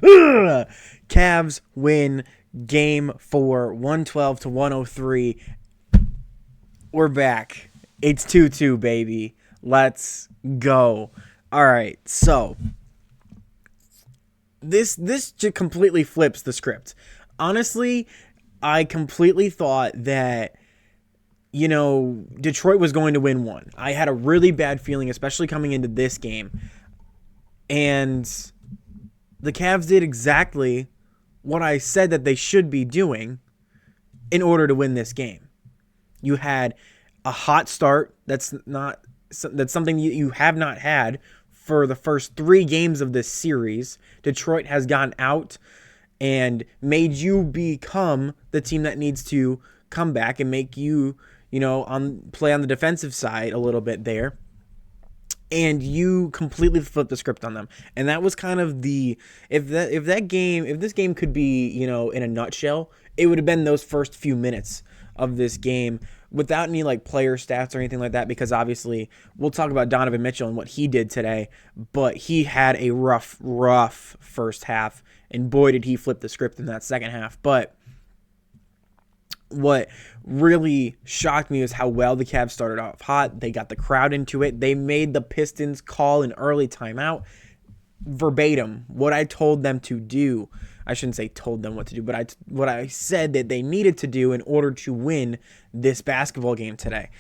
Cavs win game 4, 112 to 103. We're back. It's 2-2, baby. Let's go. All right, so this just completely flips the script. Honestly, I completely thought that Detroit was going to win one. I had a really bad feeling, especially coming into this game. And the Cavs did exactly what I said that they should be doing in order to win this game. You had a hot start. That's something you have not had for the first 3 games of this series. Detroit has gone out and made you become the team that needs to come back and make you, play on the defensive side a little bit there. And you completely flipped the script on them. And that was kind of if this game could be, in a nutshell, it would have been those first few minutes of this game without any player stats or anything like that, because obviously we'll talk about Donovan Mitchell and what he did today, but he had a rough first half, and boy did he flip the script in that second half. But what really shocked me was how well the Cavs started off hot. They got the crowd into it. They made the Pistons call an early timeout. Verbatim, what I told them to do. I shouldn't say told them what to do, but what I said that they needed to do in order to win this basketball game today.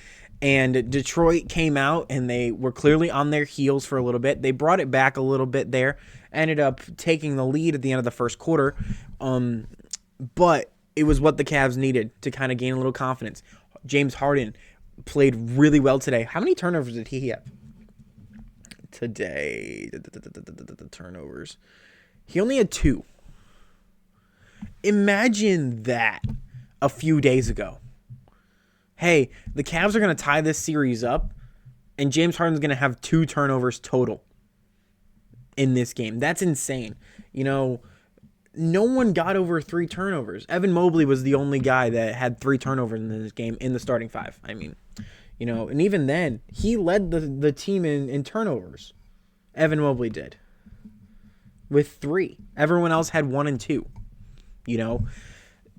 And Detroit came out, and they were clearly on their heels for a little bit. They brought it back a little bit there. Ended up taking the lead at the end of the first quarter. But it was what the Cavs needed to kind of gain a little confidence. James Harden played really well today. How many turnovers did he have today? The turnovers. He only had 2. Imagine that a few days ago. Hey, the Cavs are going to tie this series up, and James Harden's going to have 2 turnovers total in this game. That's insane. No one got over 3 turnovers. Evan Mobley was the only guy that had 3 turnovers in this game in the starting 5. I mean, and even then, he led the team in turnovers. Evan Mobley did. With 3. Everyone else had 1 and 2.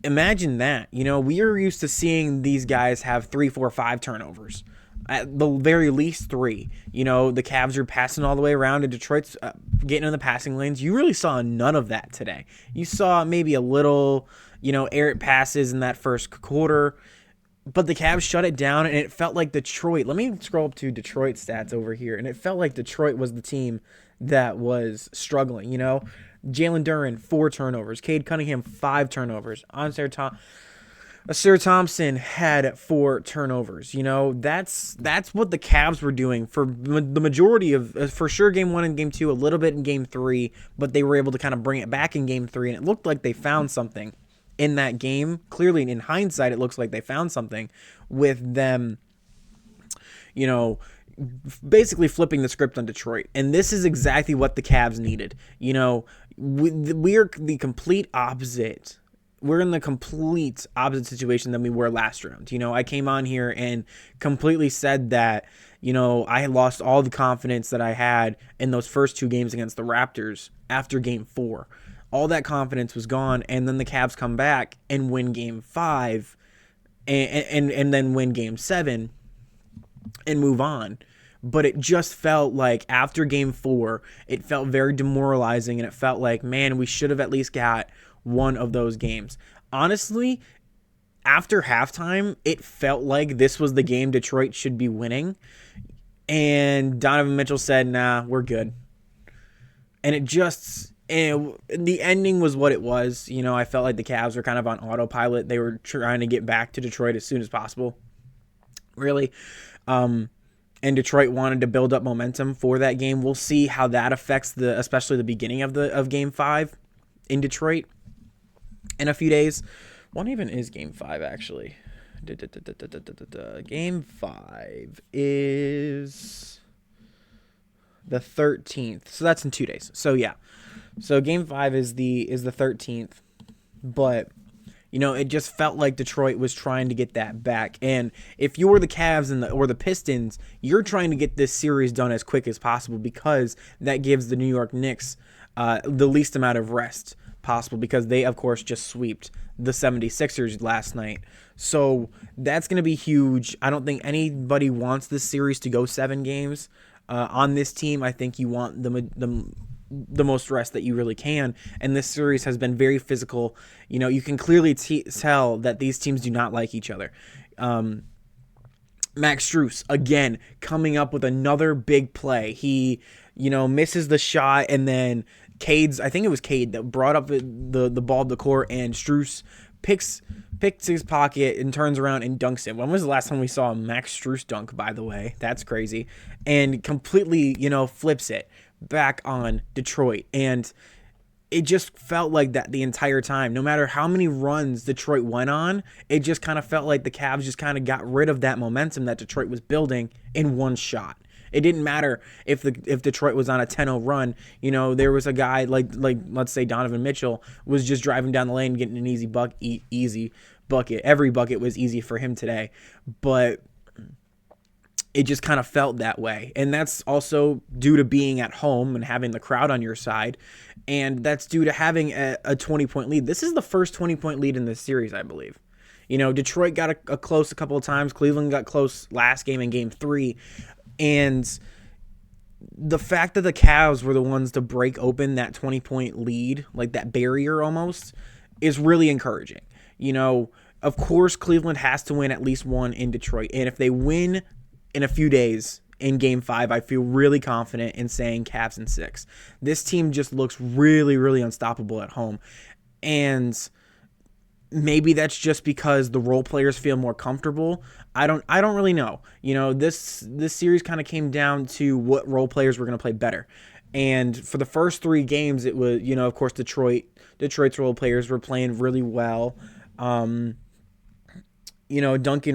Imagine that. We are used to seeing these guys have 3, 4, 5 turnovers. At the very least 3. The Cavs are passing all the way around, and Detroit's getting in the passing lanes. You really saw none of that today. You saw maybe a little, errant passes in that first quarter, but the Cavs shut it down, and it felt like Detroit. Let me scroll up to Detroit stats over here, and it felt like Detroit was the team that was struggling. Jalen Duren, 4 turnovers. Cade Cunningham, 5 turnovers. Asir Thompson had 4 turnovers. That's what the Cavs were doing for the majority of, for sure, game 1 and game 2, a little bit in game 3, but they were able to kind of bring it back in game 3, and it looked like they found something in that game. Clearly, in hindsight, it looks like they found something with them, basically flipping the script on Detroit. And this is exactly what the Cavs needed. We are the complete opposite. We're in the complete opposite situation than we were last round. I came on here and completely said that, I had lost all the confidence that I had in those first 2 games against the Raptors after game 4. All that confidence was gone, and then the Cavs come back and win game 5 and then win game 7 and move on. But it just felt like after game 4, it felt very demoralizing, and it felt like, man, we should have at least got one of those games. Honestly, after halftime, it felt like this was the game Detroit should be winning. And Donovan Mitchell said, nah, we're good. And the ending was what it was. I felt like the Cavs were kind of on autopilot. They were trying to get back to Detroit as soon as possible. Really. And Detroit wanted to build up momentum for that game. We'll see how that affects especially the beginning of game 5 in Detroit in a few days. What even is game 5 actually? Game 5 is the 13th. So that's in 2 days. So yeah. So game 5 is the 13th. But It just felt like Detroit was trying to get that back. And if you were the Cavs or the Pistons, you're trying to get this series done as quick as possible because that gives the New York Knicks the least amount of rest possible because they, of course, just sweeped the 76ers last night. So that's going to be huge. I don't think anybody wants this series to go 7 games. On this team, I think you want the most rest that you really can, and this series has been very physical. You can clearly tell that these teams do not like each other. Max Strus, again, coming up with another big play. He, misses the shot, and then I think it was Cade that brought up the ball to the court, and Strus picks his pocket and turns around and dunks it. When was the last time we saw a Max Strus dunk, by the way? That's crazy. And completely, flips it back on Detroit. And it just felt like that the entire time. No matter how many runs Detroit went on, it just kind of felt like the Cavs just kind of got rid of that momentum that Detroit was building in one shot. It didn't matter if Detroit was on a 10-0 run. There was a guy like let's say Donovan Mitchell was just driving down the lane getting an easy bucket. Every bucket was easy for him today, but it just kind of felt that way. And that's also due to being at home and having the crowd on your side, and that's due to having a 20-point lead. This is the first 20-point lead in this series, I believe. Detroit got a close a couple of times. Cleveland got close last game in Game 3. And the fact that the Cavs were the ones to break open that 20-point lead, like that barrier almost, is really encouraging. Of course, Cleveland has to win at least one in Detroit. And if they win in a few days in Game 5, I feel really confident in saying Cavs in 6. This team just looks really, really unstoppable at home. And maybe that's just because the role players feel more comfortable. I don't really know. This series kind of came down to what role players were going to play better. And for the first 3 games, it was, of course, Detroit's role players were playing really well. Duncan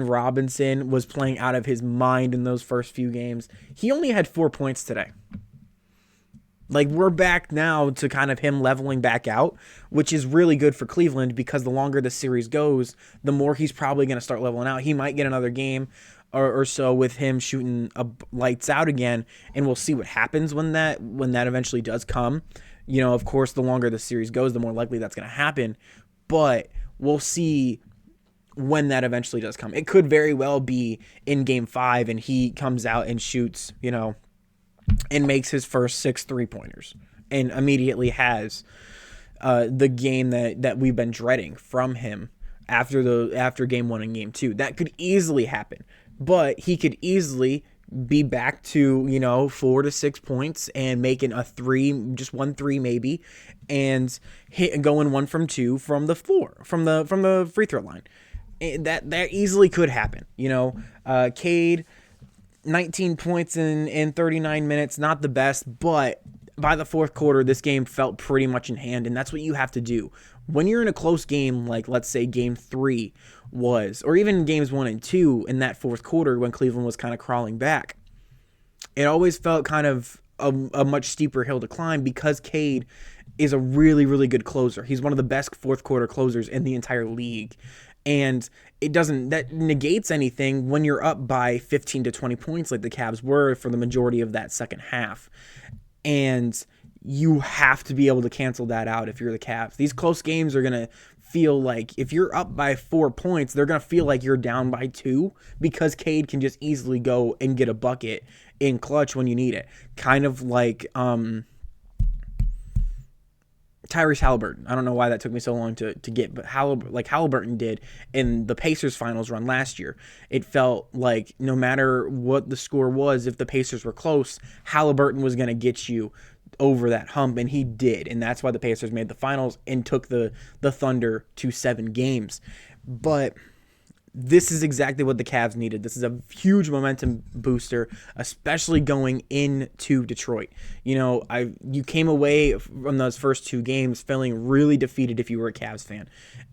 Robinson was playing out of his mind in those first few games. He only had 4 points today. Like, we're back now to kind of him leveling back out, which is really good for Cleveland because the longer the series goes, the more he's probably going to start leveling out. He might get another game or so with him shooting lights out again, and we'll see what happens when that eventually does come. Of course, the longer the series goes, the more likely that's going to happen, but we'll see when that eventually does come. It could very well be in Game 5 and he comes out and shoots, and makes his first 6 3-pointers and immediately has the game that we've been dreading from him after Game 1 and Game 2. That could easily happen, but he could easily be back to 4 to 6 points and making a 3, just 1 3 maybe, and going 1 from 2 from the floor from the free throw line. That easily could happen. Cade, 19 points in 39 minutes, not the best, but by the fourth quarter, this game felt pretty much in hand, and that's what you have to do. When you're in a close game, like let's say Game 3 was, or even Games 1 and 2 in that fourth quarter when Cleveland was kind of crawling back, it always felt kind of a much steeper hill to climb because Cade is a really, really good closer. He's one of the best fourth quarter closers in the entire league. And that negates anything when you're up by 15 to 20 points like the Cavs were for the majority of that second half. And you have to be able to cancel that out if you're the Cavs. These close games are going to feel like if you're up by 4 points, they're going to feel like you're down by 2 because Cade can just easily go and get a bucket in clutch when you need it. Kind of like Tyrese Halliburton. I don't know why that took me so long to get, but Halliburton did in the Pacers finals run last year. It felt like no matter what the score was, if the Pacers were close, Halliburton was going to get you over that hump, and he did. And that's why the Pacers made the finals and took the Thunder to 7 games. But this is exactly what the Cavs needed. This is a huge momentum booster, especially going into Detroit. You came away from those first 2 games feeling really defeated if you were a Cavs fan.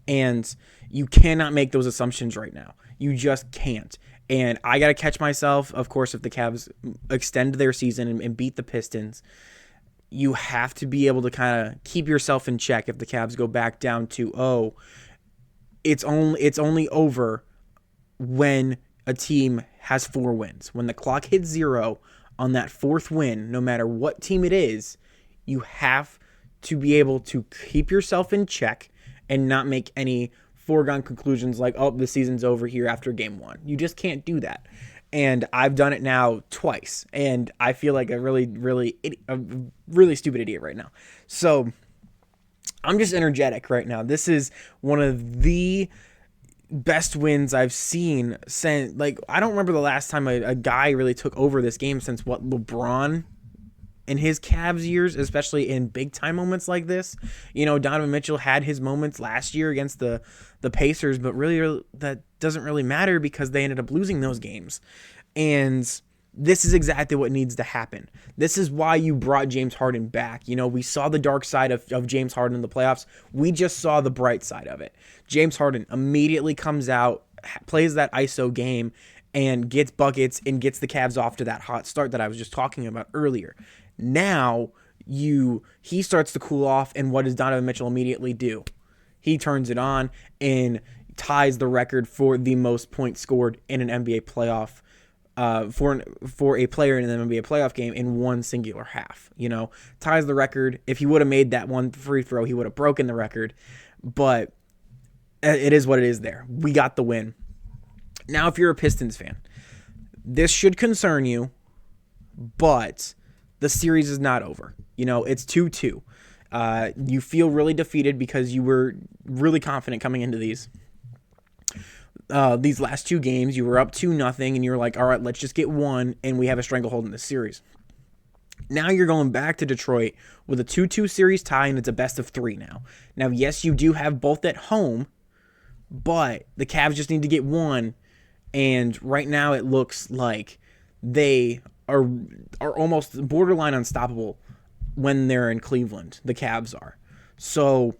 And you cannot make those assumptions right now. You just can't. And I got to catch myself, of course, if the Cavs extend their season and beat the Pistons. You have to be able to kind of keep yourself in check if the Cavs go back down 2-0. it's only over when a team has 4 wins. When the clock hits 0 on that 4th win, no matter what team it is, you have to be able to keep yourself in check and not make any foregone conclusions like, oh, the season's over here after game 1. You just can't do that. And I've done it now twice, and I feel like a really stupid idiot right now. So I'm just energetic right now. This is one of the best wins I've seen since, like, I don't remember the last time a guy really took over this game since LeBron in his Cavs years, especially in big time moments like this. Donovan Mitchell had his moments last year against the Pacers, but really that doesn't really matter because they ended up losing those games. And this is exactly what needs to happen. This is why you brought James Harden back. We saw the dark side of James Harden in the playoffs. We just saw the bright side of it. James Harden immediately comes out, plays that ISO game, and gets buckets and gets the Cavs off to that hot start that I was just talking about earlier. Now he starts to cool off, and what does Donovan Mitchell immediately do? He turns it on and ties the record for the most points scored in an NBA playoff for a player in an NBA playoff game in one singular half. Ties the record. If he would have made that one free throw, he would have broken the record. But it is what it is there. We got the win. Now, if you're a Pistons fan, this should concern you, but the series is not over. It's 2-2. You feel really defeated because you were really confident coming into these last 2 games. You were up 2-0, and you were like, all right, let's just get one, and we have a stranglehold in this series. Now you're going back to Detroit with a 2-2 series tie, and it's a best of 3 now. Now, yes, you do have both at home, but the Cavs just need to get one, and right now it looks like they are almost borderline unstoppable when they're in Cleveland. The Cavs are. So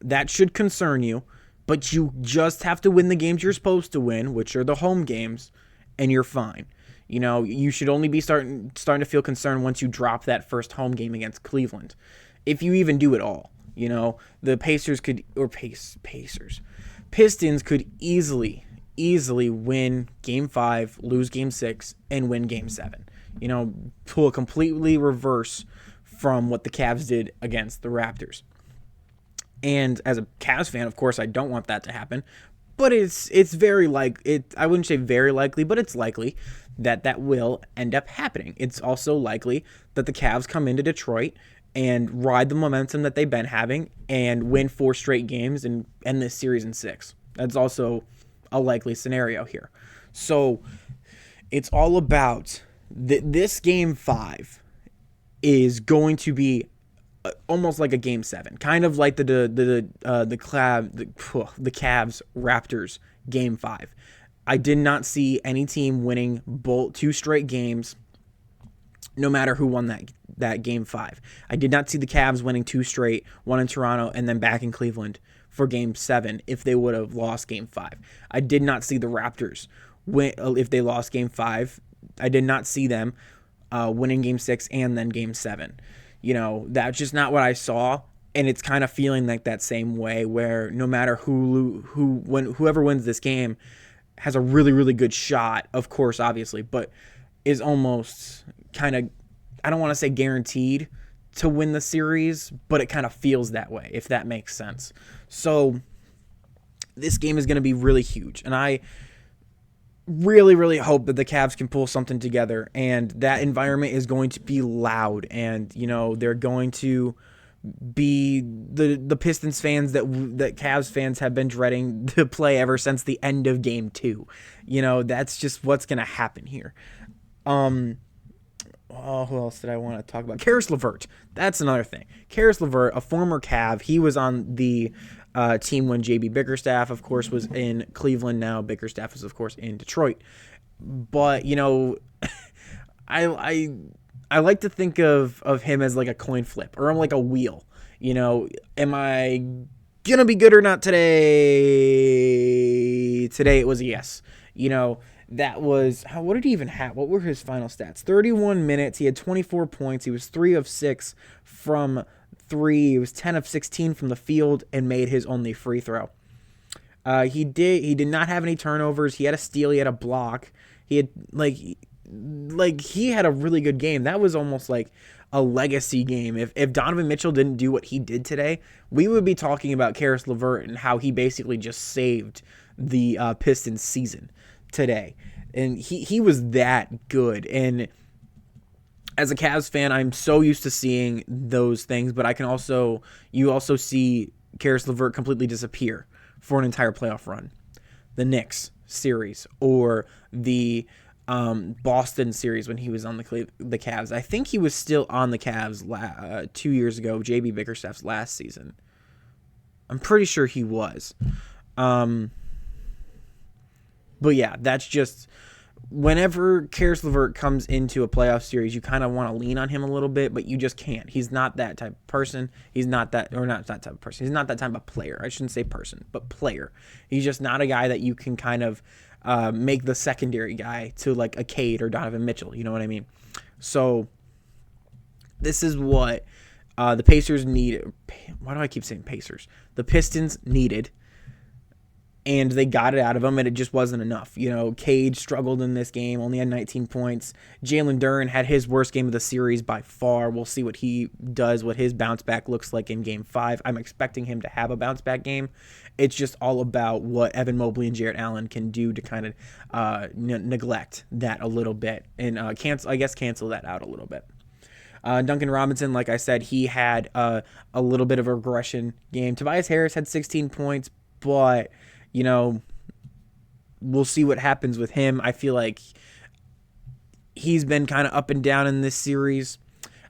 that should concern you, but you just have to win the games you're supposed to win, which are the home games, and you're fine. You should only be starting to feel concerned once you drop that first home game against Cleveland, if you even do it all. The Pistons could easily win Game 5, lose Game 6, and win Game 7. Pull a completely reverse from what the Cavs did against the Raptors. And as a Cavs fan, of course, I don't want that to happen. But it's very I wouldn't say very likely, but it's likely that will end up happening. It's also likely that the Cavs come into Detroit and ride the momentum that they've been having and win 4 straight games and end this series in 6. That's also a likely scenario here. So it's all about this Game 5 is going to be almost like a Game 7, kind of like the Cavs Raptors Game 5. I did not see any team winning 2 straight games, no matter who won that Game 5. I did not see the Cavs winning 2 straight, one in Toronto and then back in Cleveland for Game 7 if they would have lost Game 5. I did not see the Raptors win if they lost Game 5. I did not see them winning Game 6 and then Game 7. That's just not what I saw, and it's kind of feeling like that same way where no matter whoever wins this game has a really, really good shot, of course, obviously, but is almost kind of, I don't want to say guaranteed to win the series, but it kind of feels that way, if that makes sense. So this game is going to be really huge, and I really, really hope that the Cavs can pull something together, and that environment is going to be loud, and they're going to be the Pistons fans that Cavs fans have been dreading to play ever since the end of Game 2. That's just what's going to happen here. Who else did I want to talk about? Karis LeVert. That's another thing. Karis LeVert, a former Cav, he was on the team when JB Bickerstaff, of course, was in Cleveland. Now Bickerstaff is, of course, in Detroit. But, I like to think of him as like a coin flip or like a wheel. Am I going to be good or not today? Today it was a yes. That was, what did he even have? What were his final stats? 31 minutes. He had 24 points. He was 3 of 6 from 3. He was 10 of 16 from the field and made his only free throw. He did not have any turnovers. He had a steal. He had a block. He had he had a really good game. That was almost like a legacy game. If Donovan Mitchell didn't do what he did today, we would be talking about Karis LeVert and how he basically just saved the Pistons season today. And he was that good. And as a Cavs fan, I'm so used to seeing those things, but you also see Karis LeVert completely disappear for an entire playoff run. The Knicks series or the Boston series when he was on the Cavs. I think he was still on the Cavs 2 years ago, JB Bickerstaff's last season. I'm pretty sure he was. But yeah, that's just whenever Karis LeVert comes into a playoff series, you kind of want to lean on him a little bit, but you just can't. He's not that type of person. He's not that type of person. He's not that type of player. I shouldn't say person, but player. He's just not a guy that you can kind of make the secondary guy to like a Cade or Donovan Mitchell. You know what I mean? So this is what the Pacers needed. Why do I keep saying Pacers? The Pistons needed. And they got it out of him, and it just wasn't enough. You know, Cade struggled in this game, only had 19 points. Jalen Duren had his worst game of the series by far. We'll see what he does, what his bounce back looks like in Game 5. I'm expecting him to have a bounce back game. It's just all about what Evan Mobley and Jarrett Allen can do to kind of neglect that a little bit and cancel that out a little bit. Duncan Robinson, like I said, he had a little bit of a regression game. Tobias Harris had 16 points, but we'll see what happens with him. I feel like he's been kind of up and down in this series.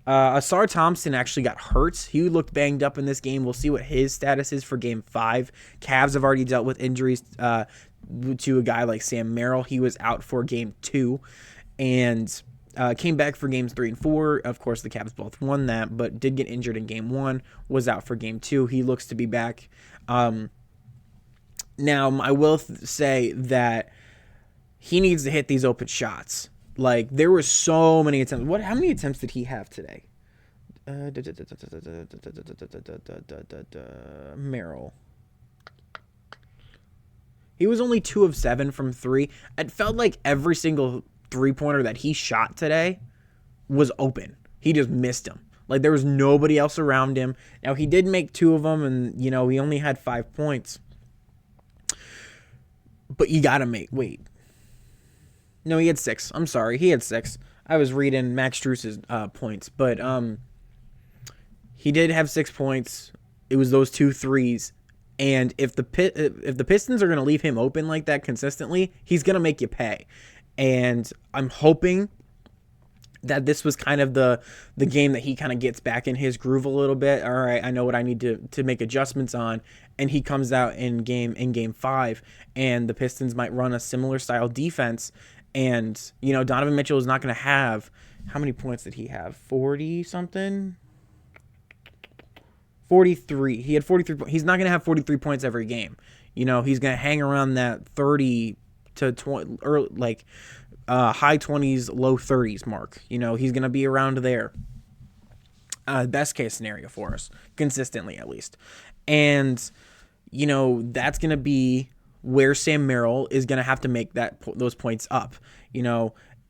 Asar Thompson actually got hurt. He looked banged up in this game. We'll see what his status is for Game 5. Cavs have already dealt with injuries to a guy like Sam Merrill. He was out for Game 2 and came back for Games 3 and 4. Of course, the Cavs both won that, but did get injured in Game 1, was out for Game 2. He looks to be back. Now, I will say that he needs to hit these open shots. Like, there were so many attempts. How many attempts did he have today? Merrill. He was only 2 of 7 from 3. It felt like every single three-pointer that he shot today was open. He just missed them. Like, there was nobody else around him. Now, he did make 2 of them, and, he only had 5 points. But you got to wait. No, he had 6. I'm sorry. He had 6. I was reading Max Strus's points. But he did have 6 points. It was those 2 threes. And if the Pistons are going to leave him open like that consistently, he's going to make you pay. And I'm hoping that this was kind of the game that he kind of gets back in his groove a little bit. All right, I know what I need to make adjustments on. And he comes out in game 5, and the Pistons might run a similar style defense. And, Donovan Mitchell is not going to have, how many points did he have? 40-something? 43. He had 43 points. He's not going to have 43 points every game. He's going to hang around that 30 to 20, or high 20s, low 30s mark. He's going to be around there. Best case scenario for us, consistently at least. And, that's going to be where Sam Merrill is going to have to make those points up.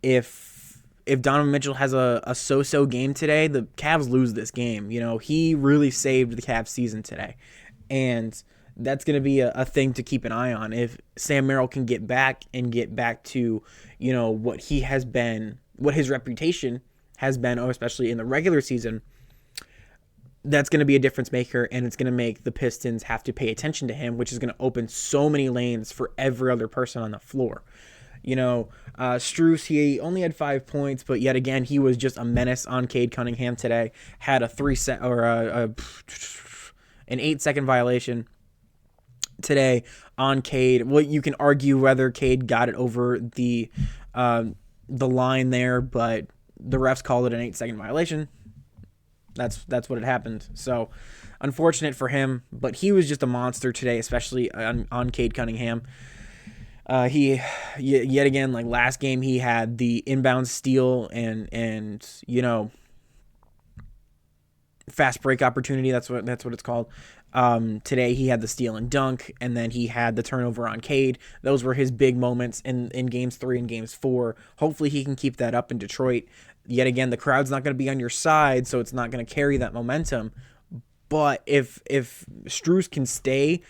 If Donovan Mitchell has a so-so game today, the Cavs lose this game. He really saved the Cavs season today. And that's going to be a thing to keep an eye on. If Sam Merrill can get back to, what he has been, what his reputation has been, especially in the regular season, that's going to be a difference maker, and it's going to make the Pistons have to pay attention to him, which is going to open so many lanes for every other person on the floor. Strus, he only had 5 points, but yet again, he was just a menace on Cade Cunningham today. Had an 8-second violation today on Cade. Well, you can argue whether Cade got it over the line there, but the refs called it an 8-second violation. That's what had happened. So, unfortunate for him, but he was just a monster today, especially on Cade Cunningham. He yet again, like last game, he had the inbound steal and fast break opportunity. That's what it's called. Today he had the steal and dunk, and then he had the turnover on Cade. Those were his big moments in games 3 and games 4. Hopefully he can keep that up in Detroit. Yet again, the crowd's not going to be on your side, so it's not going to carry that momentum. But if Strus can stay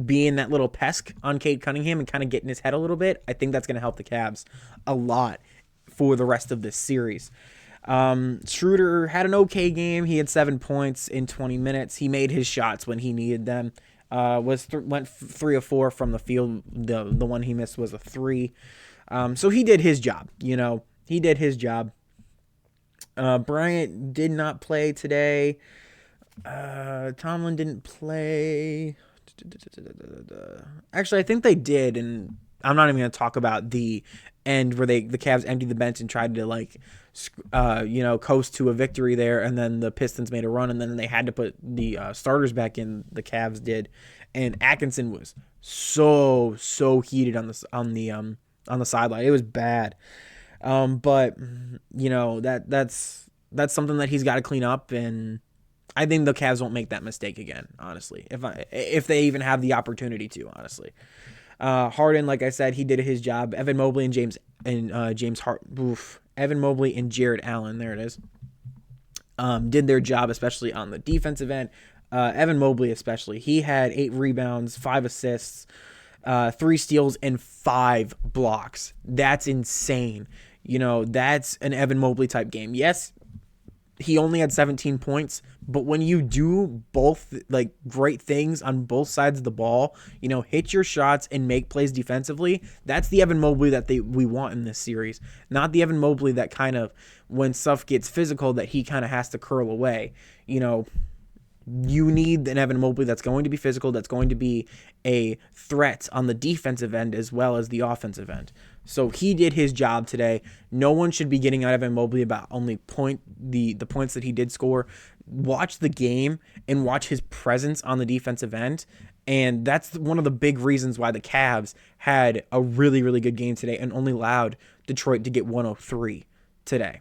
being that little pest on Cade Cunningham and kind of get in his head a little bit, I think that's going to help the Cavs a lot for the rest of this series. Schroeder had an okay game. He had 7 points in 20 minutes. He made his shots when he needed them. Went 3 of 4 from the field. The one he missed was a 3. So he did his job. He did his job. Bryant did not play today. Tomlin didn't play. Actually, I think they did, and I'm not even going to talk about the end where the Cavs emptied the bench and tried to coast to a victory there, and then the Pistons made a run, and then they had to put the starters back in. The Cavs did, and Atkinson was so heated on the sideline. It was bad, but that's something that he's got to clean up, and I think the Cavs won't make that mistake again, honestly, if they even have the opportunity to, honestly. Harden, like I said, he did his job. Evan Mobley and James Evan Mobley and Jared Allen, there it is, did their job, especially on the defensive end. Evan Mobley especially, he had 8 rebounds, 5 assists, 3 steals, and 5 blocks. That's insane. That's an Evan Mobley type game. Yes, he only had 17 points, but when you do both great things on both sides of the ball, hit your shots and make plays defensively, that's the Evan Mobley that we want in this series. Not the Evan Mobley that kind of, when stuff gets physical, that he kind of has to curl away. You need an Evan Mobley that's going to be physical, that's going to be a threat on the defensive end as well as the offensive end. So he did his job today. No one should be getting out of Evan Mobley about only the points that he did score. Watch the game and watch his presence on the defensive end. And that's one of the big reasons why the Cavs had a really, really good game today and only allowed Detroit to get 103 today.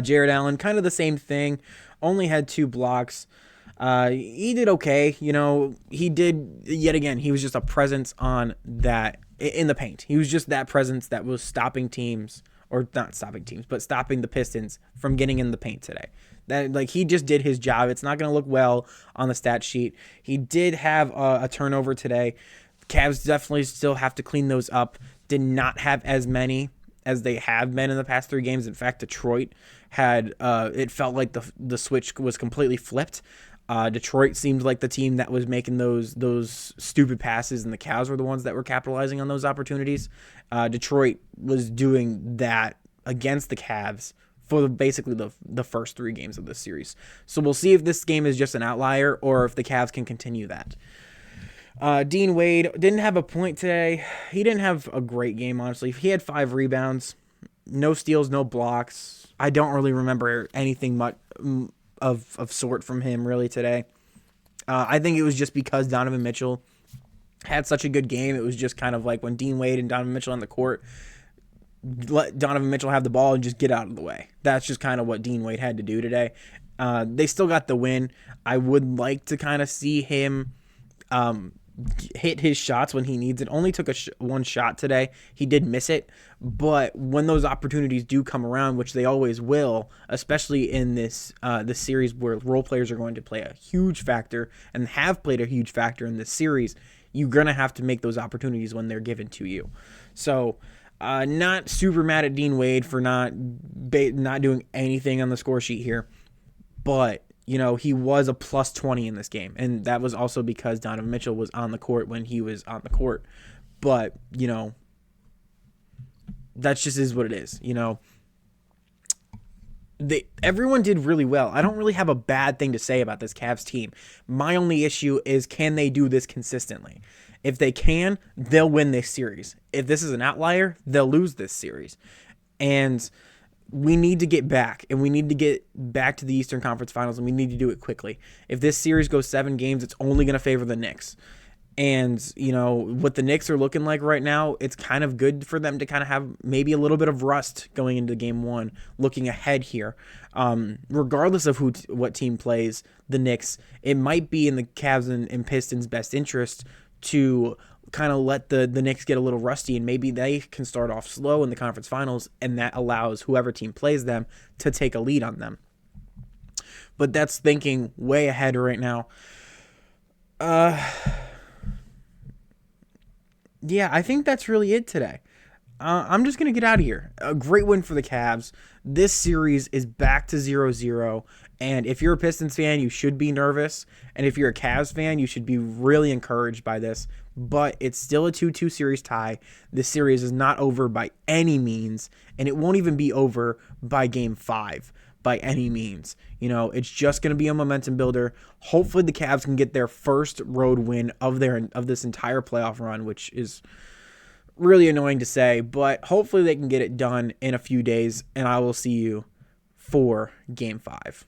Jared Allen, kind of the same thing. Only had 2 blocks. He did okay. He did, yet again, he was just a presence on that, in the paint. He was just that presence that was stopping teams, or not stopping teams, but stopping the Pistons from getting in the paint today. He just did his job. It's not going to look well on the stat sheet. He did have a turnover today. Cavs definitely still have to clean those up. Did not have as many as they have been in the past 3 games. In fact, Detroit had, it felt like the switch was completely flipped. Detroit seemed like the team that was making those stupid passes, and the Cavs were the ones that were capitalizing on those opportunities. Detroit was doing that against the Cavs for basically the first 3 games of this series. So we'll see if this game is just an outlier or if the Cavs can continue that. Dean Wade didn't have a point today. He didn't have a great game, honestly. He had 5 rebounds, no steals, no blocks. I don't really remember anything much of sort from him really today. I think it was just because Donovan Mitchell had such a good game. It was just kind of like when Dean Wade and Donovan Mitchell on the court, let Donovan Mitchell have the ball and just get out of the way. That's just kind of what Dean Wade had to do today. They still got the win. I would like to kind of see him hit his shots when he needs it. Only took one shot today. He did miss it, but when those opportunities do come around, which they always will, especially in this series where role players are going to play a huge factor and have played a huge factor in this series, you're going to have to make those opportunities when they're given to you. So not super mad at Dean Wade for not doing anything on the score sheet here, but he was a plus 20 in this game, and that was also because Donovan Mitchell was on the court when he was on the court. But, that just is what it is, Everyone did really well. I don't really have a bad thing to say about this Cavs team. My only issue is, can they do this consistently? If they can, they'll win this series. If this is an outlier, they'll lose this series. And we need to get back, and we need to get back to the Eastern Conference Finals, and we need to do it quickly. If this series goes 7 games, it's only going to favor the Knicks. And, what the Knicks are looking like right now, it's kind of good for them to kind of have maybe a little bit of rust going into game one, looking ahead here. Regardless of what team plays the Knicks, it might be in the Cavs and Pistons' best interest to kind of let the Knicks get a little rusty, and maybe they can start off slow in the conference finals, and that allows whoever team plays them to take a lead on them. But that's thinking way ahead right now. Yeah, I think that's really it today. I'm just going to get out of here. A great win for the Cavs. This series is back to 0-0. And if you're a Pistons fan, you should be nervous. And if you're a Cavs fan, you should be really encouraged by this. But it's still a 2-2 series tie. This series is not over by any means. And it won't even be over by game 5 by any means. It's just going to be a momentum builder. Hopefully the Cavs can get their first road win of this entire playoff run, which is really annoying to say, but hopefully they can get it done in a few days, and I will see you for game 5.